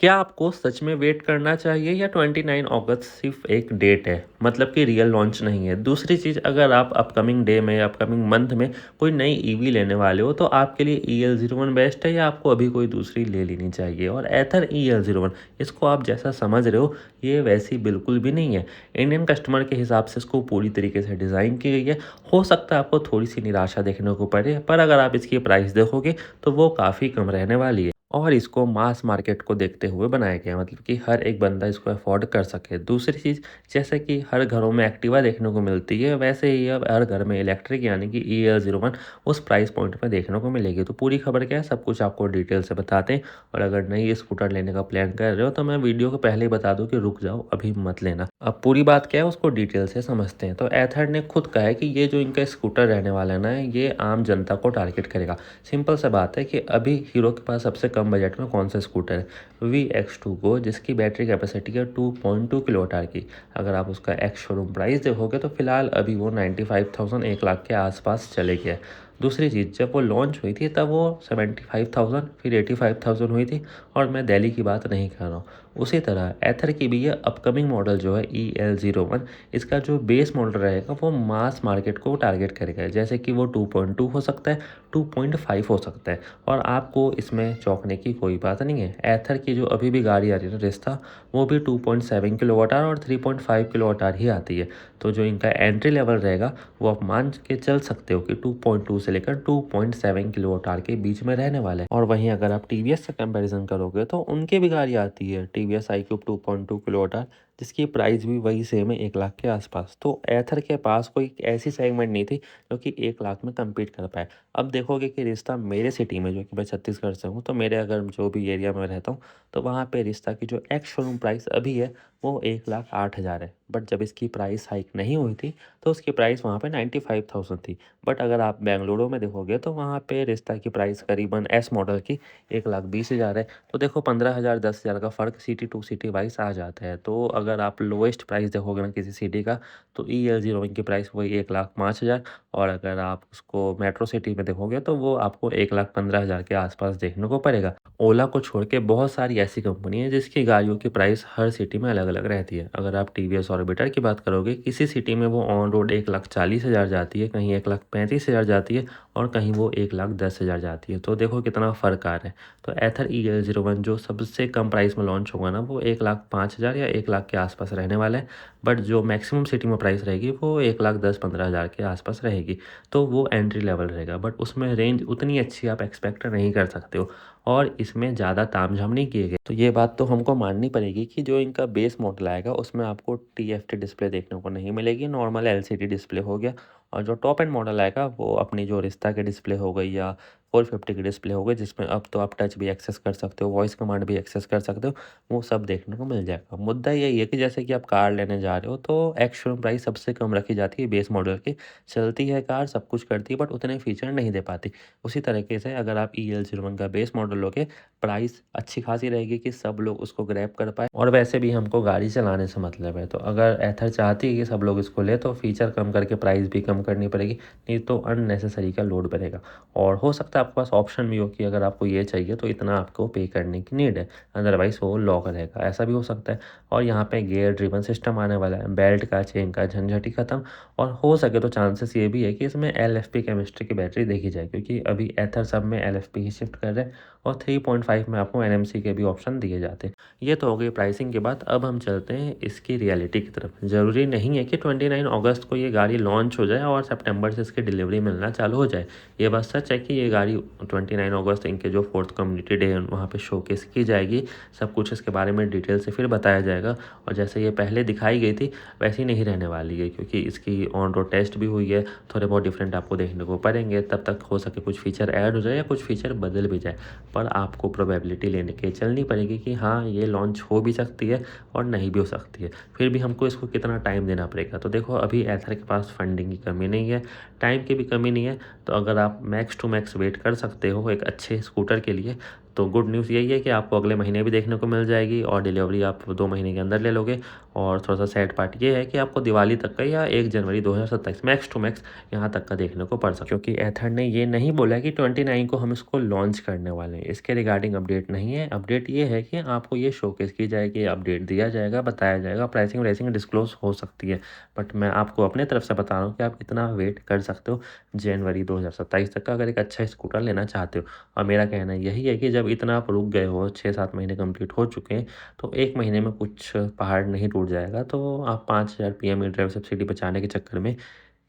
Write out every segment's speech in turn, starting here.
क्या आपको सच में वेट करना चाहिए या 29 अगस्त सिर्फ एक डेट है, मतलब कि रियल लॉन्च नहीं है? दूसरी चीज़, अगर आप अपकमिंग डे में, अपकमिंग मंथ में कोई नई ईवी लेने वाले हो तो आपके लिए EL01 बेस्ट है या आपको अभी कोई दूसरी ले लेनी चाहिए? और एथर EL01, इसको आप जैसा समझ रहे हो ये वैसी बिल्कुल भी नहीं है। इंडियन कस्टमर के हिसाब से इसको पूरी तरीके से डिज़ाइन की गई है। हो सकता है आपको थोड़ी सी निराशा देखने को पड़े, पर अगर आप इसकी प्राइस देखोगे तो वो काफ़ी कम रहने वाली है। और इसको मास मार्केट को देखते हुए बनाया गया है, मतलब कि हर एक बंदा इसको अफोर्ड कर सके। दूसरी चीज़, जैसे कि हर घरों में एक्टिवा देखने को मिलती है, वैसे ही अब हर घर में इलेक्ट्रिक यानी कि EL01 उस प्राइस पॉइंट में देखने को मिलेगी। तो पूरी खबर क्या है, सब कुछ आपको डिटेल से बताते हैं। और अगर नई स्कूटर लेने का प्लान कर रहे हो तो मैं वीडियो को पहले ही बता दूँ कि रुक जाओ, अभी मत लेना। अब पूरी बात क्या है उसको डिटेल से समझते हैं। तो एथर ने खुद कहा है कि ये जो इनका स्कूटर रहने वाला है ना, ये आम जनता को टारगेट करेगा। सिंपल सा बात है कि अभी हीरो के पास सबसे कम बजट में कौन सा स्कूटर है? VX2 Go, जिसकी बैटरी कैपेसिटी है 2.2 किलोवाट आवर की। अगर आप उसका एक्स शोरूम प्राइस देखोगे तो फिलहाल अभी वो 95,000, 1 लाख के आसपास चले गया है। दूसरी चीज़, जब वो लॉन्च हुई थी तब वो 75,000 फिर 85,000 हुई थी, और मैं दिल्ली की बात नहीं कर रहा हूँ। उसी तरह एथर की भी ये अपकमिंग मॉडल जो है EL01, इसका जो बेस मॉडल रहेगा वो मास मार्केट को टारगेट करेगा। जैसे कि वो 2.2 हो सकता है, 2.5 हो सकता है, और आपको इसमें चौंकने की कोई बात नहीं है। एथर की जो अभी भी गाड़ी आ रही है ना रिस्ता, वो भी 2.7 किलोवाट आवर और 3.5 किलोवाट आवर ही आती है। तो जो इनका एंट्री लेवल रहेगा वो आप मान के चल सकते हो कि 2.2 से लेकर 2.7 किलोवाट आवर के बीच में रहने वाला है। और वहीं अगर आप TVS से कंपैरिजन करोगे तो उनकी भी गाड़ी आती है TVS iQube 2.2 किलोवाट आवर, जिसकी प्राइस भी वही सेम है, 1 लाख के आसपास। तो एथर के पास कोई ऐसी सेगमेंट नहीं थी जो कि 1 लाख में कम्पीट कर पाए। अब देखोगे कि रिश्ता मेरे सिटी में, जो कि मैं छत्तीसगढ़ से हूँ, तो मेरे अगर जो भी एरिया में रहता हूँ तो वहाँ पे रिश्ता की जो एक्स शोरूम प्राइस अभी है वो 1,08,000 है। बट जब इसकी प्राइस हाइक नहीं हुई थी तो उसकी प्राइस वहाँ पे 95,000 थी। बट अगर आप बेंगलुरु में देखोगे तो वहाँ पे रिश्ता की प्राइस करीबन एस मॉडल की 1,20,000 है। तो देखो 15,000 10,000 का फ़र्क सिटी टू सिटी वाइज आ जाता है। तो अगर आप लोएस्ट प्राइस देखोगे ना किसी सिटी का, तो EL01 की प्राइस वही 1,05,000, और अगर आप उसको मेट्रो सिटी में देखोगे तो वो आपको 1,15,000 के आसपास देखने को पड़ेगा। ओला को छोड़ के बहुत सारी ऐसी कंपनी है जिसकी गाड़ियों की प्राइस हर सिटी में अलग-अलग रहती है। अगर आप TVS ऑर्बिटर की बात करोगे, किसी सिटी में वो ऑन रोड 1,40,000 जाती है, कहीं 1,35,000 जाती है, और कहीं वो 1,10,000 जाती है। तो देखो कितना फ़र्क आ रहा है। तो एथर EL01 जो सबसे कम प्राइस में लॉन्च होगा ना, वो 1,05,000 या 1 लाख के आसपास रहने वाला है। बट जो मैक्सिमम सिटी में प्राइस रहेगी वो 1,10,15,000 के आसपास रहेगी। तो वो एंट्री लेवल रहेगा, बट उसमें रेंज उतनी अच्छी आप एक्सपेक्ट नहीं कर सकते हो, और इसमें ज़्यादा तामझाम नहीं किए गए। तो ये बात तो हमको माननी पड़ेगी कि जो इनका बेस मॉडल आएगा उसमें आपको TFT डिस्प्ले देखने को नहीं मिलेगी, नॉर्मल LCD डिस्प्ले हो गया। और जो टॉप एंड मॉडल आएगा वो अपनी जो रिश्ता की डिस्प्ले हो गई या 450 की डिस्प्ले हो गई, जिसमें अब तो आप टच भी एक्सेस कर सकते हो, वॉइस कमांड भी एक्सेस कर सकते हो, वो सब देखने को मिल जाएगा। मुद्दा यही है कि जैसे कि आप कार लेने जा रहे हो तो एक्स शोरूम प्राइस सबसे कम रखी जाती है बेस मॉडल की। चलती है कार, सब कुछ करती है, बट उतने फीचर नहीं दे पाती। उसी तरीके से अगर आप EL01 का बेस मॉडल लोगे, प्राइस अच्छी खासी रहेगी कि सब लोग उसको ग्रैब कर पाए। और वैसे भी हमको गाड़ी चलाने से मतलब है, तो अगर एथर चाहती है कि सब लोग इसको ले तो फीचर कम करके प्राइस भी कम करनी पड़ेगी, नहीं तो अननेसेसरी का लोड बढ़ेगा। और हो सकता है आपके पास ऑप्शन भी हो कि अगर आपको ये चाहिए तो इतना आपको पे करने की नीड है, अदरवाइज़ वो लॉक रहेगा, ऐसा भी हो सकता है। और यहाँ पे गियर ड्रिवन सिस्टम आने वाला है, बेल्ट का चेन का झंझट ही खत्म। और हो सके तो चांसेस ये भी है कि इसमें LFP केमिस्ट्री की बैटरी देखी जाए, क्योंकि अभी एथर सब में LFP ही शिफ्ट कर रहे हैं, और 3.5 में आपको NMC के भी ऑप्शन दिए जाते हैं। ये तो हो गई प्राइसिंग की बात। अब हम चलते हैं इसकी रियलिटी की तरफ। ज़रूरी नहीं है कि 29 अगस्त को ये गाड़ी लॉन्च हो जाए और सितंबर से इसकी डिलीवरी मिलना चालू हो जाए। ये बात सच है कि ये गाड़ी 29 अगस्त इनके जो 4th कम्युनिटी डे है वहाँ पे शोकेस की जाएगी। सब कुछ इसके बारे में डिटेल से फिर बताया जाएगा, और जैसे ये पहले दिखाई गई थी वैसी नहीं रहने वाली है, क्योंकि इसकी ऑन रोड टेस्ट भी हुई है। थोड़े बहुत डिफरेंट आपको देखने को पड़ेंगे, तब तक हो सके कुछ फीचर ऐड हो जाए या कुछ फीचर बदल भी जाए। पर आपको प्रोबेबिलिटी लेने के चलनी पड़ेगी कि हाँ ये लॉन्च हो भी सकती है और नहीं भी हो सकती है। फिर भी हमको इसको कितना टाइम देना पड़ेगा। तो देखो अभी एथर के पास फंडिंग की कमी नहीं है, टाइम की भी कमी नहीं है। तो अगर आप मैक्स टू मैक्स वेट कर सकते हो एक अच्छे स्कूटर के लिए, तो गुड न्यूज़ यही है कि आपको अगले महीने भी देखने को मिल जाएगी और डिलीवरी आप 2 महीने के अंदर ले लोगे। और थोड़ा-सा सैड पार्ट ये है कि आपको दिवाली तक का या 1 जनवरी 2027 मैक्स टू मैक्स यहाँ तक का देखने को पड़ सकता है। क्योंकि एथर ने ये नहीं बोला है कि 29 को हम इसको लॉन्च करने वाले हैं। इसके रिगार्डिंग अपडेट नहीं है। अपडेट ये है कि आपको ये शोकेस की जाएगी, अपडेट दिया जाएगा, बताया जाएगा, प्राइसिंग-वाइसिंग डिस्क्लोज़ हो सकती है। बट मैं आपको अपने तरफ से बता रहा हूँ कि आप इतना वेट कर सकते हो जनवरी 2027 तक का अगर एक अच्छा स्कूटर लेना चाहते हो। और मेरा कहना यही है कि जब इतना आप रुक गए हो, 6-7 महीने कंप्लीट हो चुके हैं, तो 1 महीने में कुछ पहाड़ नहीं टूट जाएगा। तो आप 5000 पीएम ड्राइव सब्सिडी बचाने के चक्कर में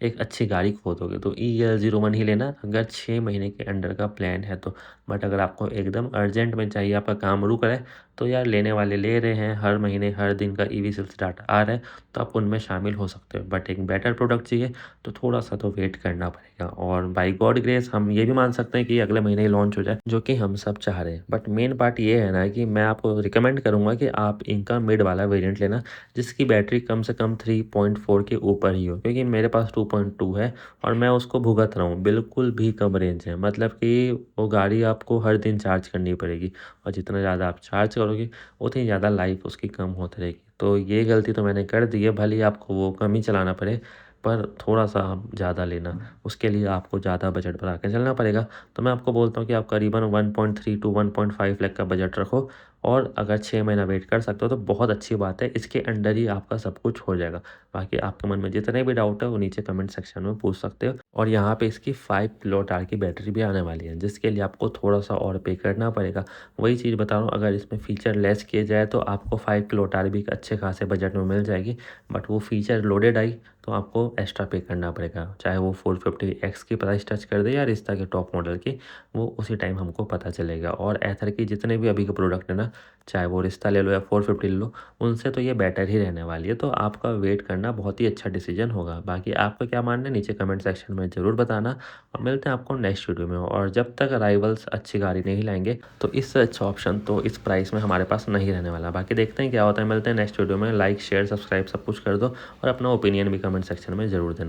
एक अच्छी गाड़ी खो दोगे। तो EL01 ही लेना अगर 6 महीने के अंडर का प्लान है तो। बट अगर आपको एकदम अर्जेंट में चाहिए, आपका काम रुक रहा है, तो यार लेने वाले ले रहे हैं, हर महीने हर दिन का ईवी सेल्स डाटा आ रहा है, तो आप उनमें शामिल हो सकते हो। बट एक बेटर प्रोडक्ट चाहिए तो थोड़ा-सा तो वेट करना पड़ेगा। और बाय गॉड ग्रेस हम ये भी मान सकते हैं कि अगले महीने ही लॉन्च हो जाए, जो कि हम सब चाह रहे हैं। बट मेन पार्ट ये है ना कि मैं आपको रिकमेंड करूँगा कि आप इनका मिड वाला वेरिएंट लेना, जिसकी बैटरी कम से कम 3.4 के ऊपर ही हो। क्योंकि मेरे पास 2.2 है और मैं उसको भुगत रहा हूँ, बिल्कुल भी कम रेंज है। मतलब कि वो गाड़ी आपको हर दिन चार्ज करनी पड़ेगी और जितना ज़्यादा आप चार्ज करोगे, उतनी ज़्यादा लाइफ उसकी कम होती रहेगी। तो ये गलती तो मैंने कर दी है, भले ही आपको वो कम ही चलाना पड़े, पर थोड़ा-सा आप ज़्यादा लेना। उसके लिए आपको ज़्यादा बजट बना के चलना पड़ेगा। तो मैं आपको बोलता हूँ कि आप करीबन 1.3 टू 1.5 लाख का बजट रखो और अगर 6 महीना वेट कर सकते हो तो बहुत अच्छी बात है। इसके अंडर ही आपका सब कुछ हो जाएगा। बाकी आपके मन में जितने भी डाउट है वो नीचे कमेंट सेक्शन में पूछ सकते हो। और यहाँ पे इसकी 5 किलोवाट आवर की बैटरी भी आने वाली है, जिसके लिए आपको थोड़ा-सा और पे करना पड़ेगा। वही चीज़ बता रहा हूँ, अगर इसमें फ़ीचर लेस किए जाए तो आपको 5 किलोवाट आवर भी एक अच्छे खासे बजट में मिल जाएगी। बट वो फ़ीचर लोडेड आई तो आपको एक्स्ट्रा पे करना पड़ेगा। चाहे वो 450X की प्राइस टच कर दे या रिश्ता के टॉप मॉडल की, वो उसी टाइम हमको पता चलेगा। और एथर की जितने भी अभी के प्रोडक्ट है ना, चाहे वो रिश्ता ले लो या 450 ले लो, उनसे तो ये बेटर ही रहने वाली है। तो आपका वेट करना बहुत ही अच्छा डिसीजन होगा। बाकी आपका क्या मानना है नीचे कमेंट सेक्शन में ज़रूर बताना और मिलते हैं आपको नेक्स्ट वीडियो में। और जब तक राइवल्स अच्छी गाड़ी नहीं लाएँगे तो इससे अच्छा ऑप्शन तो इस प्राइस में हमारे पास नहीं रहने वाला। बाकी देखते हैं क्या होता है, मिलते हैं नेक्स्ट वीडियो में। लाइक, शेयर, सब्सक्राइब सब कुछ कर दो और अपना ओपिनियन भी कमेंट सेक्शन में ज़रूर देना।